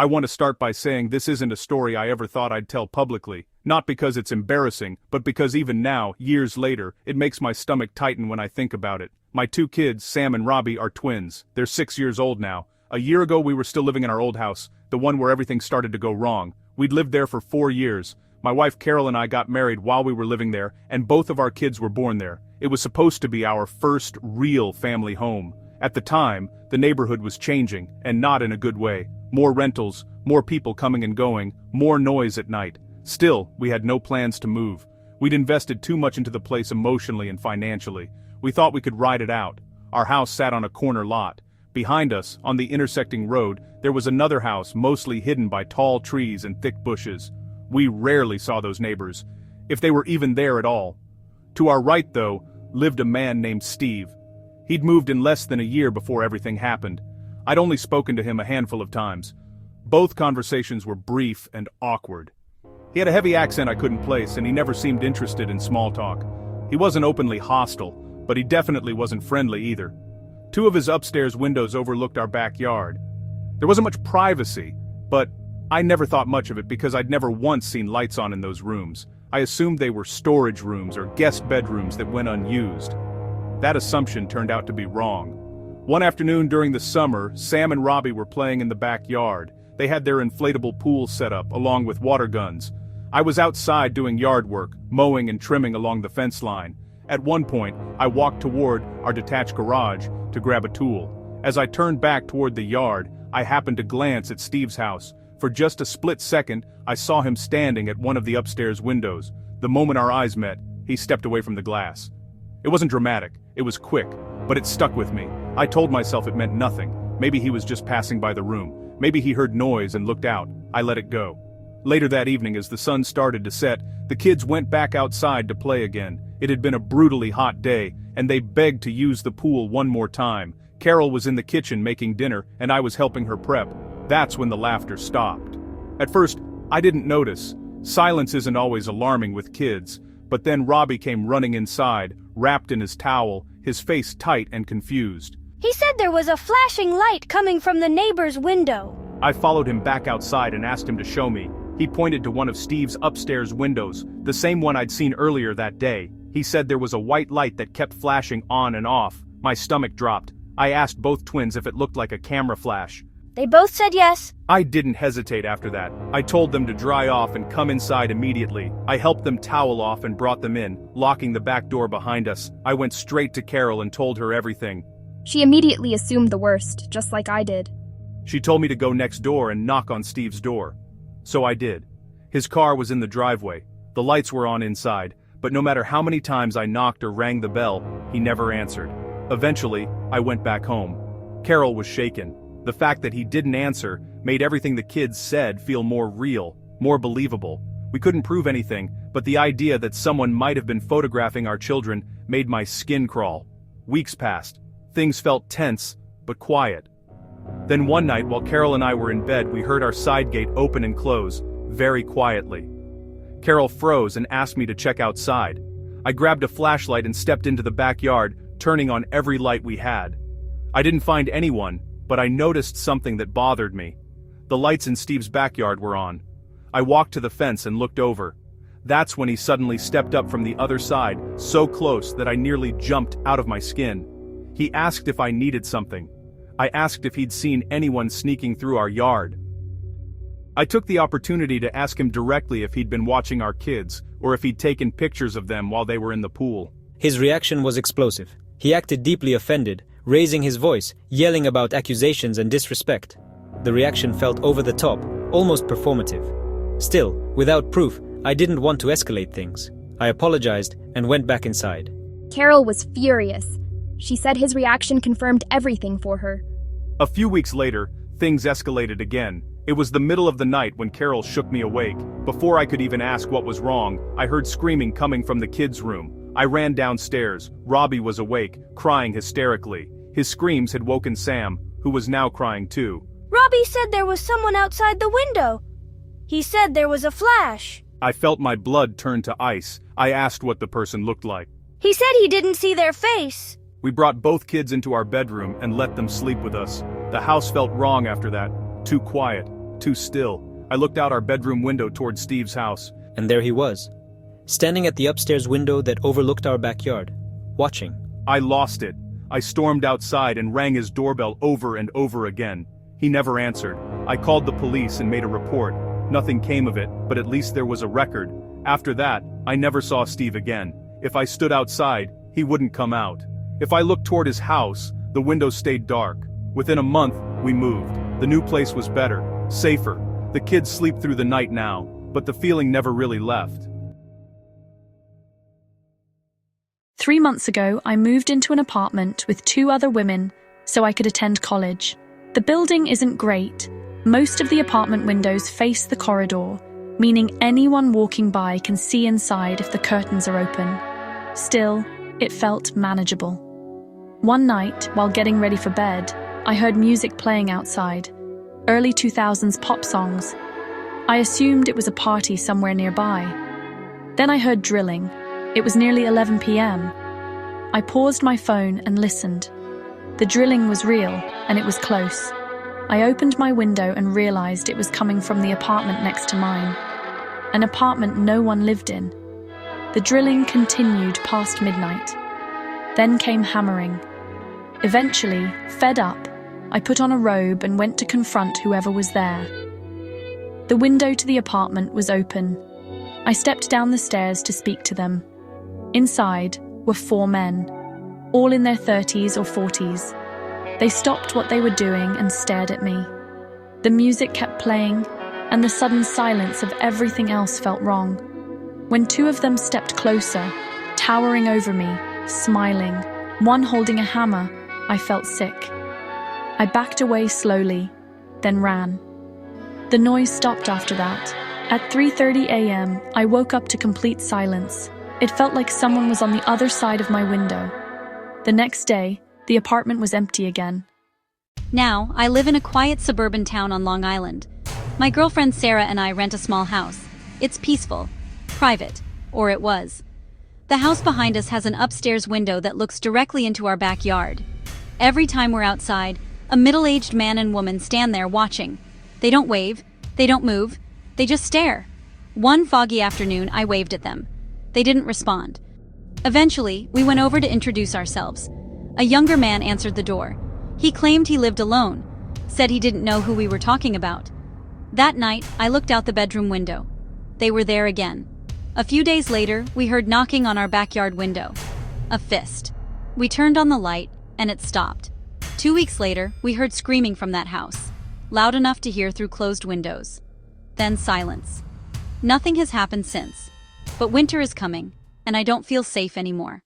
I want to start by saying this isn't a story I ever thought I'd tell publicly, not because it's embarrassing, but because even now, years later, it makes my stomach tighten when I think about it. My two kids, Sam and Robbie, are twins. They're 6 years old now. A year ago we were still living in our old house, the one where everything started to go wrong. We'd lived there for 4 years. My wife Carol and I got married while we were living there, and both of our kids were born there. It was supposed to be our first real family home. At the time, the neighborhood was changing, and not in a good way. More rentals, more people coming and going, more noise at night. Still, we had no plans to move. We'd invested too much into the place emotionally and financially. We thought we could ride it out. Our house sat on a corner lot. Behind us, on the intersecting road, there was another house mostly hidden by tall trees and thick bushes. We rarely saw those neighbors, if they were even there at all. To our right, though, lived a man named Steve. He'd moved in less than a year before everything happened. I'd only spoken to him a handful of times. Both conversations were brief and awkward. He had a heavy accent I couldn't place, and he never seemed interested in small talk. He wasn't openly hostile, but he definitely wasn't friendly either. Two of his upstairs windows overlooked our backyard. There wasn't much privacy, but I never thought much of it because I'd never once seen lights on in those rooms. I assumed they were storage rooms or guest bedrooms that went unused. That assumption turned out to be wrong. One afternoon during the summer, Sam and Robbie were playing in the backyard. They had their inflatable pool set up, along with water guns. I was outside doing yard work, mowing and trimming along the fence line. At one point, I walked toward our detached garage to grab a tool. As I turned back toward the yard, I happened to glance at Steve's house. For just a split second, I saw him standing at one of the upstairs windows. The moment our eyes met, he stepped away from the glass. It wasn't dramatic, it was quick, but it stuck with me. I told myself it meant nothing. Maybe he was just passing by the room. Maybe he heard noise and looked out. I let it go. Later that evening, as the sun started to set, the kids went back outside to play again. It had been a brutally hot day, and they begged to use the pool one more time. Carol was in the kitchen making dinner, and I was helping her prep. That's when the laughter stopped. At first, I didn't notice. Silence isn't always alarming with kids, but then Robbie came running inside, wrapped in his towel, his face tight and confused. He said there was a flashing light coming from the neighbor's window. I followed him back outside and asked him to show me. He pointed to one of Steve's upstairs windows, the same one I'd seen earlier that day. He said there was a white light that kept flashing on and off. My stomach dropped. I asked both twins if it looked like a camera flash. They both said yes. I didn't hesitate after that. I told them to dry off and come inside immediately. I helped them towel off and brought them in, locking the back door behind us. I went straight to Carol and told her everything. She immediately assumed the worst, just like I did. She told me to go next door and knock on Steve's door. So I did. His car was in the driveway. The lights were on inside, but no matter how many times I knocked or rang the bell, he never answered. Eventually, I went back home. Carol was shaken. The fact that he didn't answer made everything the kids said feel more real, more believable. We couldn't prove anything, but the idea that someone might have been photographing our children made my skin crawl. Weeks passed. Things felt tense, but quiet. Then one night while Carol and I were in bed, we heard our side gate open and close, very quietly. Carol froze and asked me to check outside. I grabbed a flashlight and stepped into the backyard, turning on every light we had. I didn't find anyone, but I noticed something that bothered me. The lights in Steve's backyard were on. I walked to the fence and looked over. That's when he suddenly stepped up from the other side, so close that I nearly jumped out of my skin. He asked if I needed something. I asked if he'd seen anyone sneaking through our yard. I took the opportunity to ask him directly if he'd been watching our kids, or if he'd taken pictures of them while they were in the pool. His reaction was explosive. He acted deeply offended, raising his voice, yelling about accusations and disrespect. The reaction felt over the top, almost performative. Still, without proof, I didn't want to escalate things. I apologized and went back inside. Carol was furious. She said his reaction confirmed everything for her. A few weeks later, things escalated again. It was the middle of the night when Carol shook me awake. Before I could even ask what was wrong, I heard screaming coming from the kids' room. I ran downstairs. Robbie was awake, crying hysterically. His screams had woken Sam, who was now crying too. Robbie said there was someone outside the window. He said there was a flash. I felt my blood turn to ice. I asked what the person looked like. He said he didn't see their face. We brought both kids into our bedroom and let them sleep with us. The house felt wrong after that, too quiet. felt too still. I looked out our bedroom window toward Steve's house. And there he was, standing at the upstairs window that overlooked our backyard, watching. I lost it. I stormed outside and rang his doorbell over and over again. He never answered. I called the police and made a report. Nothing came of it, but at least there was a record. After that, I never saw Steve again. If I stood outside, he wouldn't come out. If I looked toward his house, the window stayed dark. Within a month, we moved. The new place was better, safer. The kids sleep through the night now, but the feeling never really left. 3 months ago, I moved into an apartment with 2 other women so I could attend college. The building isn't great. Most of the apartment windows face the corridor, meaning anyone walking by can see inside if the curtains are open. Still, it felt manageable. One night, while getting ready for bed, I heard music playing outside, early 2000s pop songs. I assumed it was a party somewhere nearby. Then I heard drilling. It was nearly 11 p.m. I paused my phone and listened. The drilling was real, and it was close. I opened my window and realized it was coming from the apartment next to mine. An apartment no one lived in. The drilling continued past midnight. Then came hammering. Eventually, fed up, I put on a robe and went to confront whoever was there. The window to the apartment was open. I stepped down the stairs to speak to them. Inside were 4 men, all in their 30s or 40s. They stopped what they were doing and stared at me. The music kept playing, and the sudden silence of everything else felt wrong. When 2 of them stepped closer, towering over me, smiling, one holding a hammer, I felt sick. I backed away slowly, then ran. The noise stopped after that. At 3:30 a.m., I woke up to complete silence. It felt like someone was on the other side of my window. The next day, the apartment was empty again. Now, I live in a quiet suburban town on Long Island. My girlfriend Sarah and I rent a small house. It's peaceful, private, or it was. The house behind us has an upstairs window that looks directly into our backyard. Every time we're outside, a middle-aged man and woman stand there watching. They don't wave, they don't move, they just stare. One foggy afternoon, I waved at them. They didn't respond. Eventually, we went over to introduce ourselves. A younger man answered the door. He claimed he lived alone, said he didn't know who we were talking about. That night, I looked out the bedroom window. They were there again. A few days later, we heard knocking on our backyard window. A fist. We turned on the light, and it stopped. 2 weeks later, we heard screaming from that house, loud enough to hear through closed windows. Then silence. Nothing has happened since. But winter is coming, and I don't feel safe anymore.